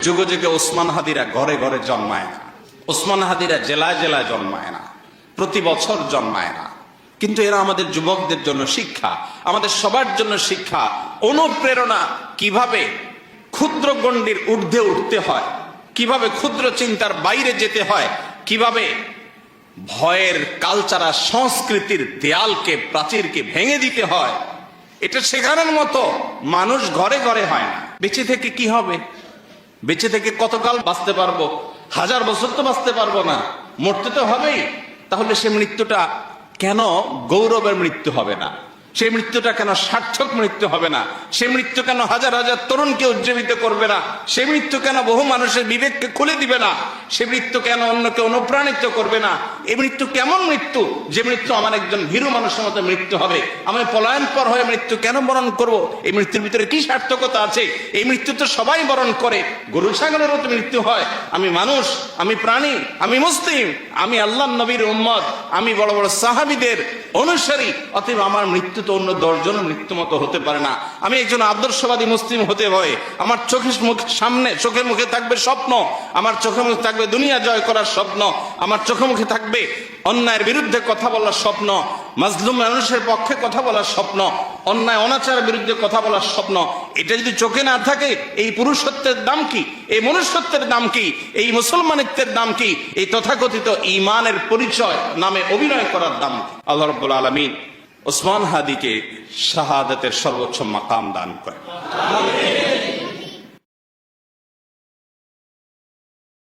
যুগে যুগে ওসমান হাদিরা ঘরে ঘরে জন্মায় না, ওসমান হাদিরা জেলায় জেলায় জন্মায় না, প্রতি বছর জন্মায় না, কিন্তু এরা আমাদের যুবকদের জন্য শিক্ষা, আমাদের সবার জন্য শিক্ষা, অনুপ্রেরণা। কিভাবে ক্ষুদ্র গণ্ডির ঊর্ধ্বে উঠতে হয়, কিভাবে ক্ষুদ্র চিন্তার বাইরে যেতে হয়, কিভাবে ভয়ের কালচার সংস্কৃতির দেয়ালকে প্রাচীরকে ভেঙে দিতে হয়, এটা শেখানোর মতো মানুষ ঘরে ঘরে হয় না। বেঁচে থেকে কি হবে? বেঁচে থেকে কতকাল বাঁচতে পারবো? 1000 বছর তো বাঁচতে পারবো না, মরতে তো হবেই। তাহলে সে মৃত্যুটা কেন গৌরবের মৃত্যু হবে না? সেই মৃত্যুটা কেন সার্থক মৃত্যু হবে না? সে মৃত্যু কেন হাজার হাজার তরুণকে উজ্জীবিত করবে না? সে মৃত্যু কেন বহু মানুষের বিবেককে খুলে দিবে না? সে মৃত্যু কেন অন্যকে অনুপ্রাণিত করবে না? এই মৃত্যু কেমন মৃত্যু, যে মৃত্যু আমার একজন ভীরু মানুষের মতো মৃত্যু হবে? আমি পলায়ন পর হয়ে মৃত্যু কেন বরণ করব? এই মৃত্যুর ভিতরে কি সার্থকতা আছে? এই মৃত্যু তো সবাই বরণ করে, গরু ছাগলেরও তো মৃত্যু হয়। আমি মানুষ, আমি প্রাণী, আমি মুসলিম, আমি আল্লাহর নবীর উম্মত, আমি বড় বড় সাহাবীদের অনুসারী, অতএব আমার মৃত্যু তো অন্য 10 জনের মৃত্যু মতো হতে পারে না। আমি একজন আদর্শবাদী মুসলিম হতে হয়। আমার চোখের মুখে থাকবে স্বপ্ন, আমার চোখে মুখে থাকবে দুনিয়া জয় করার স্বপ্ন, আমার চোখে মুখে থাকবে অন্যায়ের বিরুদ্ধে কথা বলার স্বপ্ন, মাজলুম মানুষের পক্ষে কথা বলার স্বপ্ন, অন্যায় অনাচারের বিরুদ্ধে কথা বলার স্বপ্ন। এটা যদি চোখে না থাকে, এই পুরুষত্বের দাম কি? এই মনুষ্যত্বের দাম কি? এই মুসলমানিত্বের দাম কি? এই তথাকথিত ঈমানের পরিচয় নামে অভিনয় করার দাম কি? আল্লাহ রাব্বুল আলামিন ওসমান হাদিকে শাহাদাতের সর্বোচ্চ মাকাম দান করেন।